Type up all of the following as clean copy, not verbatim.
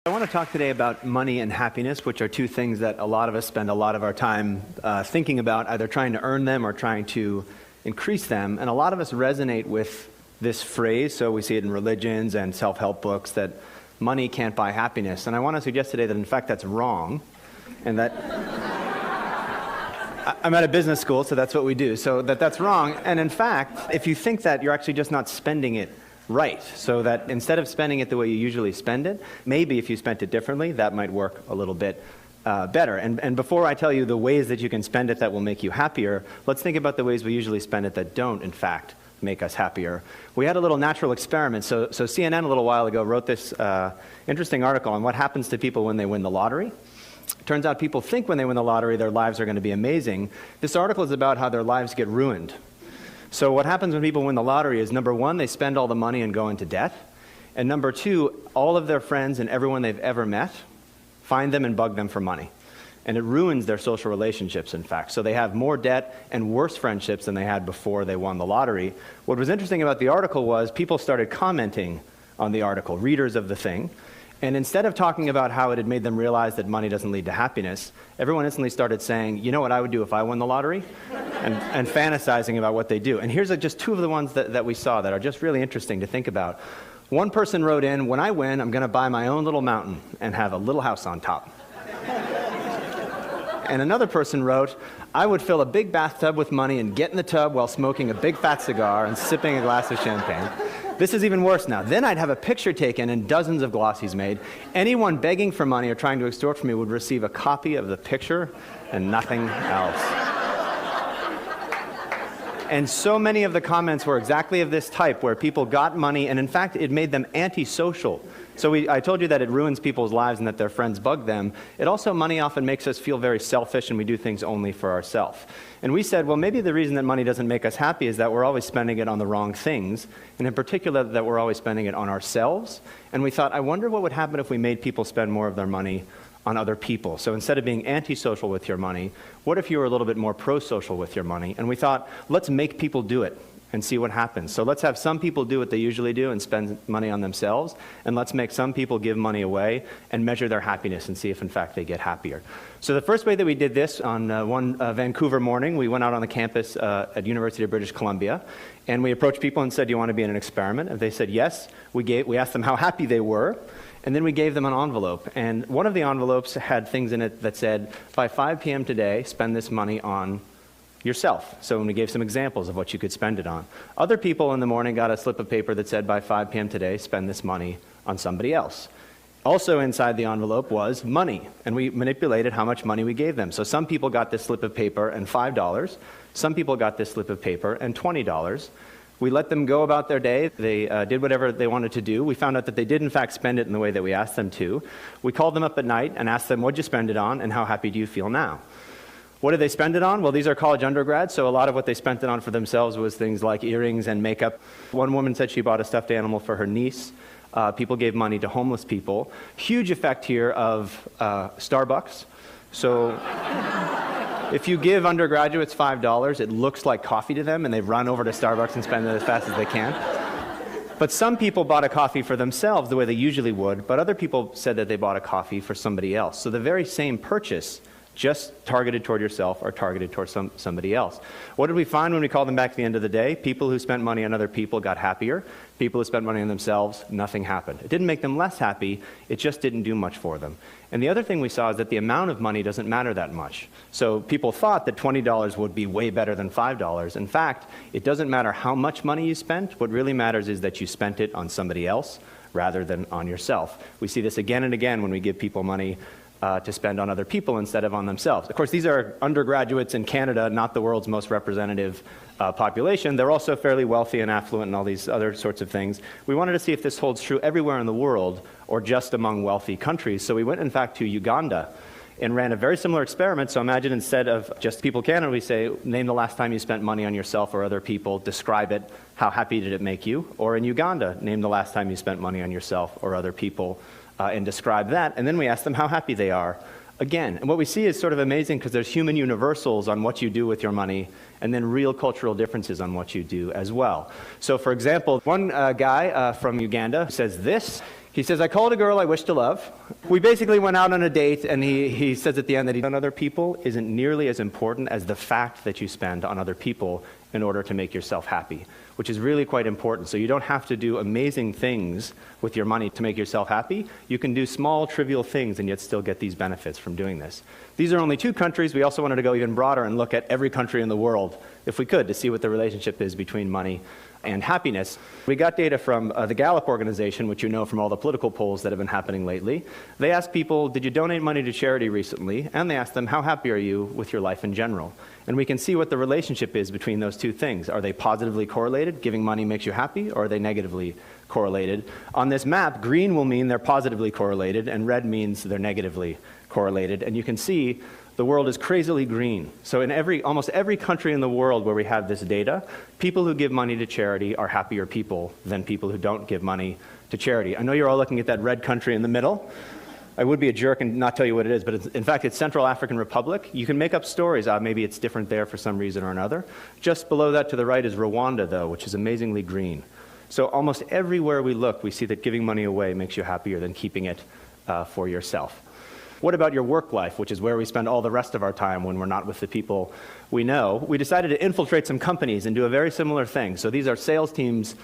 I want to talk today about money and happiness, which are two things that a lot of us spend a lot of our time thinking about, either trying to earn them or trying to increase them. And a lot of us resonate with this phrase, so we see it in religions and self-help books, that money can't buy happiness. And I want to suggest today that in fact that's wrong, and that I'm at a business school, so that's what we do, so that's wrong. And in fact, if you think that, you're actually just not spending it right, so that instead of spending it the way you usually spend it, maybe if you spent it differently, that might work a little bit better. And before I tell you the ways that you can spend it that will make you happier, let's think about the ways we usually spend it that don't, in fact, make us happier. We had a little natural experiment. So CNN a little while ago wrote this interesting article on what happens to people when they win the lottery. Turns out people think when they win the lottery their lives are going to be amazing. This article is about how their lives get ruined. So what happens when people win the lottery is, number one, they spend all the money and go into debt. And number two, all of their friends and everyone they've ever met find them and bug them for money. And it ruins their social relationships, in fact. So they have more debt and worse friendships than they had before they won the lottery. What was interesting about the article was people started commenting on the article, readers of the thing. And instead of talking about how it had made them realize that money doesn't lead to happiness, everyone instantly started saying, you know what I would do if I won the lottery? And fantasizing about what they do. And here's just two of the ones that we saw that are just really interesting to think about. One person wrote in, when I win, I'm going to buy my own little mountain and have a little house on top. And another person wrote, I would fill a big bathtub with money and get in the tub while smoking a big fat cigar and sipping a glass of champagne. This is even worse now. Then I'd have a picture taken and dozens of glossies made. Anyone begging for money or trying to extort from me would receive a copy of the picture and nothing else. And so many of the comments were exactly of this type, where people got money, and in fact, it made them antisocial. So I told you that it ruins people's lives and that their friends bug them. It also, money often makes us feel very selfish, and we do things only for ourselves. And we said, well, maybe the reason that money doesn't make us happy is that we're always spending it on the wrong things, and in particular, that we're always spending it on ourselves. And we thought, I wonder what would happen if we made people spend more of their money on other people. So instead of being antisocial with your money, what if you were a little bit more pro-social with your money? And we thought, let's make people do it and see what happens. So let's have some people do what they usually do and spend money on themselves, and let's make some people give money away and measure their happiness and see if in fact they get happier. So the first way that we did this, on one Vancouver morning, we went out on the campus at University of British Columbia, and we approached people and said, do you want to be in an experiment? And they said yes. We asked them how happy they were, and then we gave them an envelope. And one of the envelopes had things in it that said, by 5 p.m. today, spend this money on yourself. So when we gave some examples of what you could spend it on. Other people in the morning got a slip of paper that said, by 5 p.m. today, spend this money on somebody else. Also inside the envelope was money, and we manipulated how much money we gave them. So some people got this slip of paper and $5. Some people got this slip of paper and $20. We let them go about their day. They did whatever they wanted to do. We found out that they did in fact spend it in the way that we asked them to. We called them up at night and asked them, what'd you spend it on, and how happy do you feel now? What did they spend it on? Well, these are college undergrads, so a lot of what they spent it on for themselves was things like earrings and makeup. One woman said she bought a stuffed animal for her niece. People gave money to homeless people. Huge effect here of Starbucks. So if you give undergraduates $5, it looks like coffee to them, and they run over to Starbucks and spend it as fast as they can. But some people bought a coffee for themselves the way they usually would, but other people said that they bought a coffee for somebody else. So the very same purchase, just targeted toward yourself or targeted toward somebody else. What did we find when we called them back at the end of the day? People who spent money on other people got happier. People who spent money on themselves, nothing happened. It didn't make them less happy, it just didn't do much for them. And the other thing we saw is that the amount of money doesn't matter that much. So people thought that $20 would be way better than $5. In fact, it doesn't matter how much money you spent. What really matters is that you spent it on somebody else rather than on yourself. We see this again and again when we give people money to spend on other people instead of on themselves. Of course, these are undergraduates in Canada, not the world's most representative population. They're also fairly wealthy and affluent and all these other sorts of things. We wanted to see if this holds true everywhere in the world or just among wealthy countries. So we went, in fact, to Uganda and ran a very similar experiment. So imagine instead of just people Canada, we say, name the last time you spent money on yourself or other people, describe it, how happy did it make you? Or in Uganda, name the last time you spent money on yourself or other people, and describe that, and then we ask them how happy they are again. And what we see is sort of amazing because there's human universals on what you do with your money and then real cultural differences on what you do as well. So for example, one guy from Uganda says this: He says, I called a girl I wish to love. We basically went out on a date, and he says at the end that he on other people isn't nearly as important as the fact that you spend on other people in order to make yourself happy, which is really quite important. So you don't have to do amazing things with your money to make yourself happy. You can do small, trivial things and yet still get these benefits from doing this. These are only 2 countries. We also wanted to go even broader and look at every country in the world, if we could, to see what the relationship is between money and happiness. We got data from the Gallup organization, which you know from all the political polls that have been happening lately. They asked people, did you donate money to charity recently? And they asked them, how happy are you with your life in general? And we can see what the relationship is between those 2 things. Are they positively correlated? Giving money makes you happy, or are they negatively correlated? On this map, green will mean they're positively correlated, and red means they're negatively correlated. And you can see the world is crazily green. So in almost every country in the world where we have this data, people who give money to charity are happier people than people who don't give money to charity. I know you're all looking at that red country in the middle. I would be a jerk and not tell you what it is, but in fact, it's Central African Republic. You can make up stories. Maybe it's different there for some reason or another. Just below that to the right is Rwanda, though, which is amazingly green. So almost everywhere we look, we see that giving money away makes you happier than keeping it for yourself. What about your work life, which is where we spend all the rest of our time when we're not with the people we know? We decided to infiltrate some companies and do a very similar thing. So these are sales teams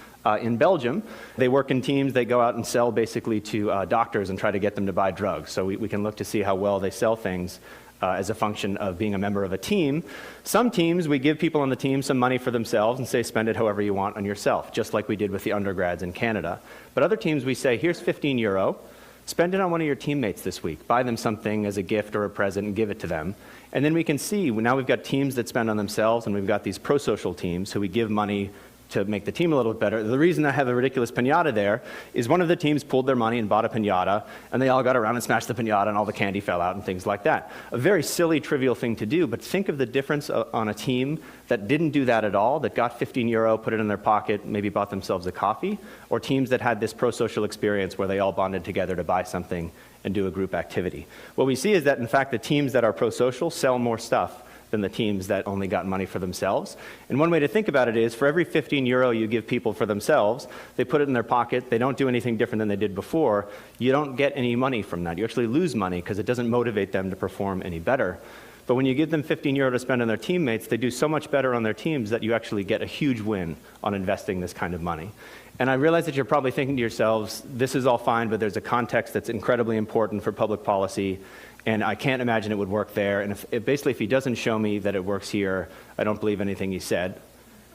in Belgium. They work in teams. They go out and sell basically to doctors and try to get them to buy drugs. So we can look to see how well they sell things as a function of being a member of a team. Some teams, we give people on the team some money for themselves and say, spend it however you want on yourself, just like we did with the undergrads in Canada. But other teams, we say, here's 15 euro. Spend it on one of your teammates this week. Buy them something as a gift or a present and give it to them. And then we can see, now we've got teams that spend on themselves, and we've got these pro-social teams who we give money to make the team a little bit better. The reason I have a ridiculous piñata there is one of the teams pulled their money and bought a piñata, and they all got around and smashed the piñata, and all the candy fell out and things like that. A very silly, trivial thing to do, but think of the difference on a team that didn't do that at all, that got 15 euro, put it in their pocket, maybe bought themselves a coffee, or teams that had this pro-social experience where they all bonded together to buy something and do a group activity. What we see is that, in fact, the teams that are pro-social sell more stuff than the teams that only got money for themselves. And one way to think about it is, for every 15 euro you give people for themselves, they put it in their pocket, they don't do anything different than they did before, you don't get any money from that. You actually lose money because it doesn't motivate them to perform any better. But when you give them 15 euro to spend on their teammates, they do so much better on their teams that you actually get a huge win on investing this kind of money. And I realize that you're probably thinking to yourselves, this is all fine, but there's a context that's incredibly important for public policy, and I can't imagine it would work there. And if he doesn't show me that it works here, I don't believe anything he said.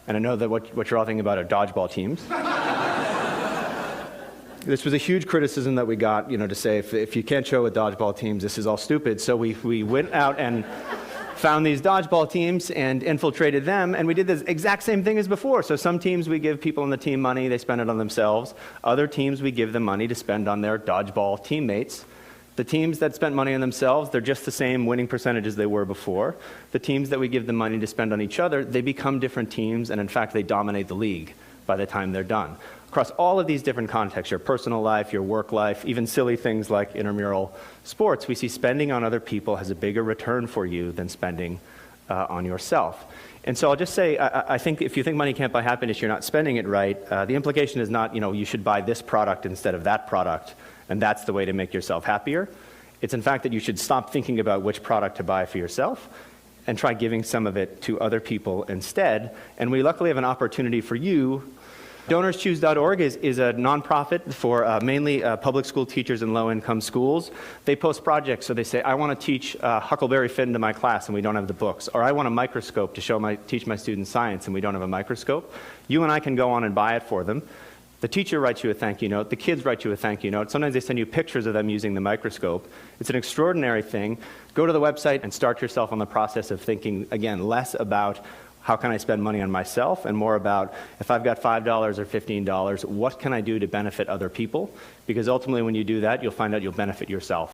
And I know that what you're all thinking about are dodgeball teams. This was a huge criticism that we got, to say, if you can't show with dodgeball teams, this is all stupid. So we went out and found these dodgeball teams and infiltrated them, and we did the exact same thing as before. So some teams we give people on the team money, they spend it on themselves. Other teams we give them money to spend on their dodgeball teammates. The teams that spent money on themselves, they're just the same winning percentage as they were before. The teams that we give them money to spend on each other, they become different teams, and in fact, they dominate the league by the time they're done. Across all of these different contexts, your personal life, your work life, even silly things like intramural sports, we see spending on other people has a bigger return for you than spending on yourself. And so I'll just say, I think if you think money can't buy happiness, you're not spending it right. The implication is not, you should buy this product instead of that product, and that's the way to make yourself happier. It's in fact that you should stop thinking about which product to buy for yourself and try giving some of it to other people instead. And we luckily have an opportunity for you. DonorsChoose.org is a nonprofit for mainly public school teachers in low-income schools. They post projects, so they say, I want to teach Huckleberry Finn to my class and we don't have the books. Or I want a microscope to teach my students science and we don't have a microscope. You and I can go on and buy it for them. The teacher writes you a thank you note. The kids write you a thank you note. Sometimes they send you pictures of them using the microscope. It's an extraordinary thing. Go to the website and start yourself on the process of thinking, again, less about how can I spend money on myself, and more about, if I've got $5 or $15, what can I do to benefit other people? Because ultimately when you do that, you'll find out you'll benefit yourself.